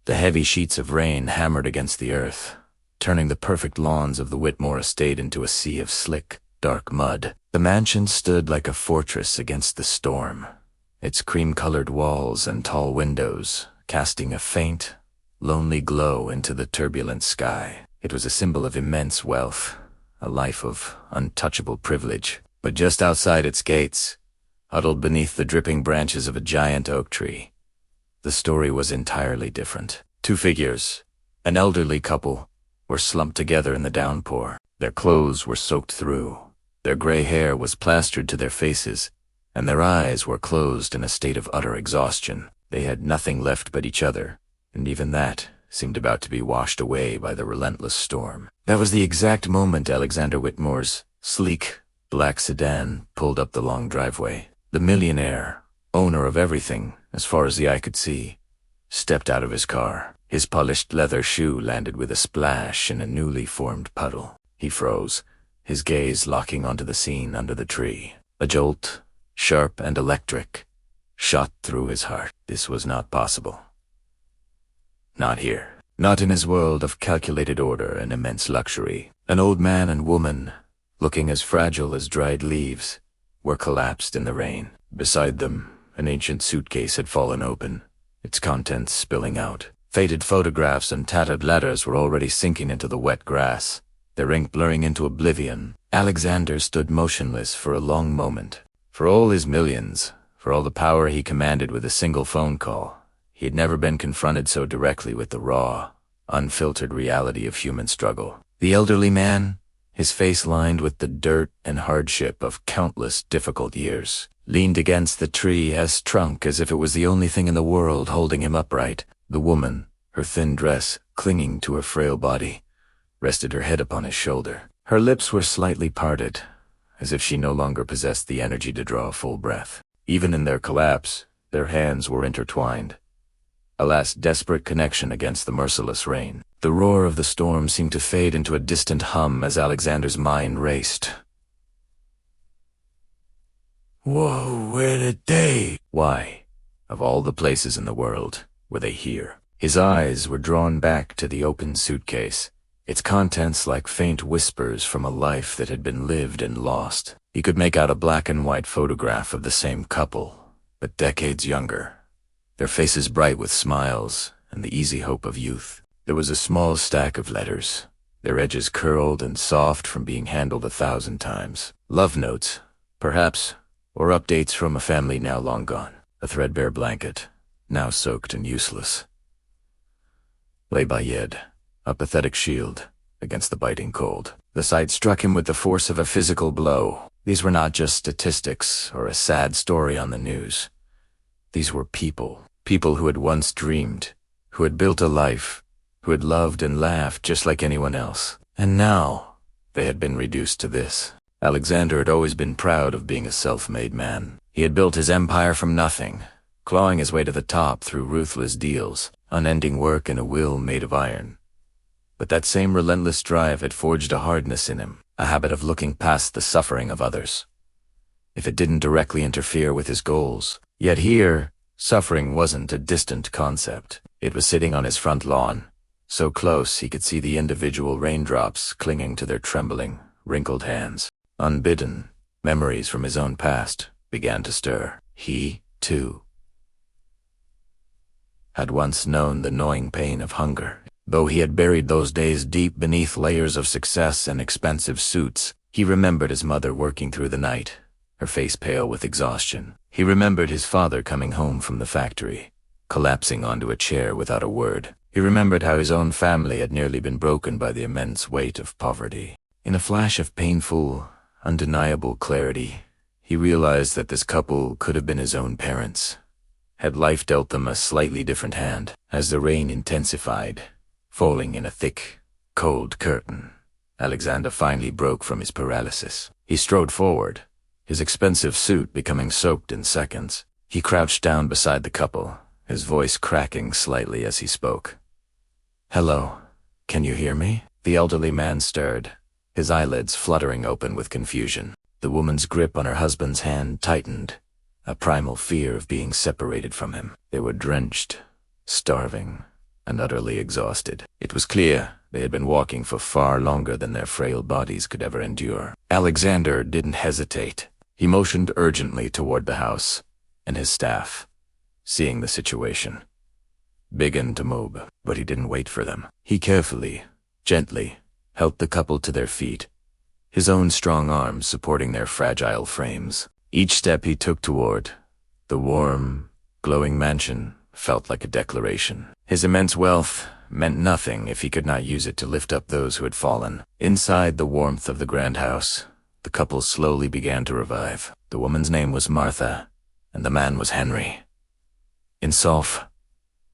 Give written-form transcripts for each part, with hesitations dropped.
The heavy sheets of rain hammered against the earth, turning the perfect lawns of the Whitmore estate into a sea of slick, dark mud. The mansion stood like a fortress against the storm, its cream-colored walls and tall windows casting a faint, lonely glow into the turbulent sky. It was a symbol of immense wealth, a life of untouchable privilege. But just outside its gates, huddled beneath the dripping branches of a giant oak tree, the story was entirely different. Two figures, an elderly couple, were slumped together in the downpour. Their clothes were soaked through, their gray hair was plastered to their faces, and their eyes were closed in a state of utter exhaustion. They had nothing left but each other, and even that seemed about to be washed away by the relentless storm. That was the exact moment Alexander Whitmore's sleek, black sedan pulled up the long driveway. The millionaire, owner of everything, as far as the eye could see, stepped out of his car. His polished leather shoe landed with a splash in a newly formed puddle. He froze, his gaze locking onto the scene under the tree. A jolt, sharp and electric, shot through his heart. This was not possible. Not here. Not in his world of calculated order and immense luxury. An old man and woman, looking as fragile as dried leaves, were collapsed in the rain. Beside them, an ancient suitcase had fallen open, its contents spilling out. Faded photographs and tattered letters were already sinking into the wet grass, their ink blurring into oblivion. Alexander stood motionless for a long moment. For all his millions, for all the power he commanded with a single phone call, he had never been confronted so directly with the raw, unfiltered reality of human struggle. The elderly man, his face lined with the dirt and hardship of countless difficult years, leaned against the tree as trunk as if it was the only thing in the world holding him upright. The woman, her thin dress clinging to her frail body, rested her head upon his shoulder. Her lips were slightly parted, as if she no longer possessed the energy to draw a full breath. Even in their collapse, their hands were intertwined, a last desperate connection against the merciless rain. The roar of the storm seemed to fade into a distant hum as Alexander's mind raced. Whoa, where did they? Why, of all the places in the world, were they here? His eyes were drawn back to the open suitcase, its contents like faint whispers from a life that had been lived and lost. He could make out a black and white photograph of the same couple, but decades younger, their faces bright with smiles and the easy hope of youth. There was a small stack of letters, their edges curled and soft from being handled 1,000 times. Love notes, perhaps, or updates from a family now long gone. A threadbare blanket, now soaked and useless, lay by Yed, a pathetic shield against the biting cold. The sight struck him with the force of a physical blow. These were not just statistics or a sad story on the news. These were people who had once dreamed, who had built a life, who had loved and laughed just like anyone else. And now, they had been reduced to this. Alexander had always been proud of being a self-made man. He had built his empire from nothing, clawing his way to the top through ruthless deals, unending work and a will made of iron. But that same relentless drive had forged a hardness in him, a habit of looking past the suffering of others, if it didn't directly interfere with his goals. Yet here, suffering wasn't a distant concept. It was sitting on his front lawn, so close he could see the individual raindrops clinging to their trembling, wrinkled hands. Unbidden, memories from his own past began to stir. He, too, had once known the gnawing pain of hunger. Though he had buried those days deep beneath layers of success and expensive suits, he remembered his mother working through the night, her face pale with exhaustion. He remembered his father coming home from the factory, collapsing onto a chair without a word. He remembered how his own family had nearly been broken by the immense weight of poverty. In a flash of painful, undeniable clarity, he realized that this couple could have been his own parents, had life dealt them a slightly different hand. As the rain intensified, falling in a thick, cold curtain, Alexander finally broke from his paralysis. He strode forward, his expensive suit becoming soaked in seconds. He crouched down beside the couple, his voice cracking slightly as he spoke. "Hello, can you hear me?" The elderly man stirred, his eyelids fluttering open with confusion. The woman's grip on her husband's hand tightened, a primal fear of being separated from him. They were drenched, starving, and utterly exhausted. It was clear they had been walking for far longer than their frail bodies could ever endure. Alexander didn't hesitate. He motioned urgently toward the house, and his staff, seeing the situation, began to move, but he didn't wait for them. He carefully, gently, helped the couple to their feet, his own strong arms supporting their fragile frames. Each step he took toward the warm, glowing mansion felt like a declaration. His immense wealth meant nothing if he could not use it to lift up those who had fallen. Inside the warmth of the grand house, the couple slowly began to revive. The woman's name was Martha, and the man was Henry. In soft,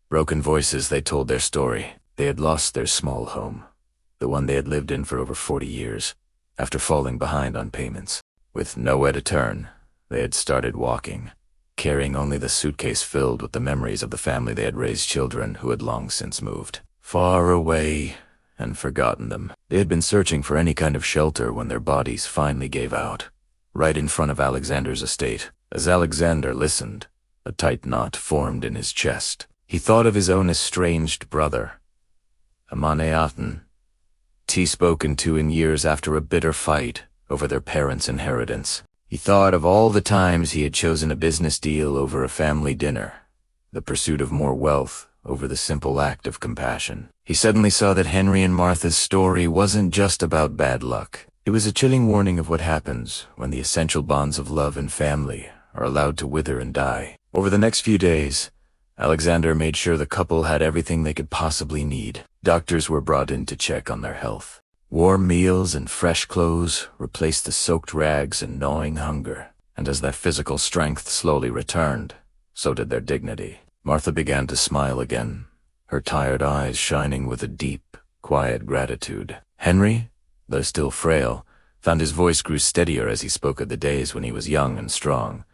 broken voices they told their story. They had lost their small home, the one they had lived in for over 40 years, after falling behind on payments. With nowhere to turn, they had started walking, carrying only the suitcase filled with the memories of the family they had raised children who had long since moved far away and forgotten them. They had been searching for any kind of shelter when their bodies finally gave out, right in front of Alexander's estate. As Alexander listened, a tight knot formed in his chest. He thought of his own estranged brother, Amaneatan, spoken to in years after a bitter fight over their parents' inheritance. He thought of all the times he had chosen a business deal over a family dinner, the pursuit of more wealth over the simple act of compassion. He suddenly saw that Henry and Martha's story wasn't just about bad luck. It was a chilling warning of what happens when the essential bonds of love and family are allowed to wither and die. Over the next few days, Alexander made sure the couple had everything they could possibly need. Doctors were brought in to check on their health. Warm meals and fresh clothes replaced the soaked rags and gnawing hunger. And as their physical strength slowly returned, so did their dignity. Martha began to smile again, her tired eyes shining with a deep, quiet gratitude. Henry, though still frail, found his voice grew steadier as he spoke of the days when he was young and strong,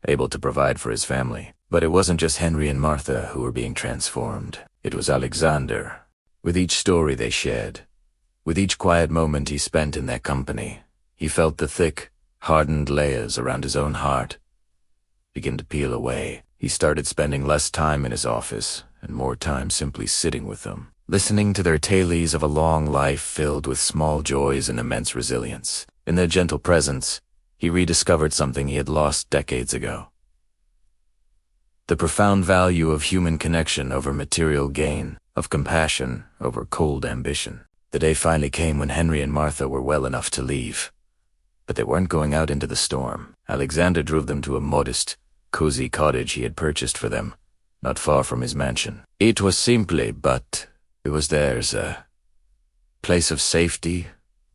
able to provide for his family. But it wasn't just Henry and Martha who were being transformed. It was Alexander. With each story they shared, with each quiet moment he spent in their company, he felt the thick, hardened layers around his own heart begin to peel away. He started spending less time in his office and more time simply sitting with them, listening to their tales of a long life filled with small joys and immense resilience. In their gentle presence, he rediscovered something he had lost decades ago: the profound value of human connection over material gain, of compassion over cold ambition. The day finally came when Henry and Martha were well enough to leave. But they weren't going out into the storm. Alexander drove them to a modest, cozy cottage he had purchased for them, not far from his mansion. It was simple, but it was theirs, a place of safety,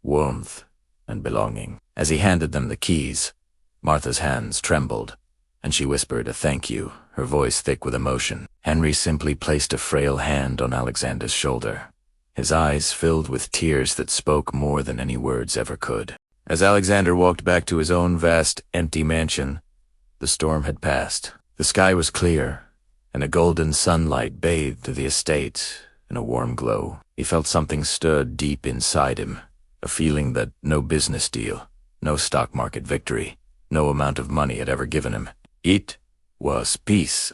warmth, and belonging. As he handed them the keys, Martha's hands trembled, and she whispered a thank you, her voice thick with emotion. Henry simply placed a frail hand on Alexander's shoulder, his eyes filled with tears that spoke more than any words ever could. As Alexander walked back to his own vast, empty mansion, the storm had passed. The sky was clear, and a golden sunlight bathed the estate in a warm glow. He felt something stir deep inside him, a feeling that no business deal, no stock market victory, no amount of money had ever given him. It was peace.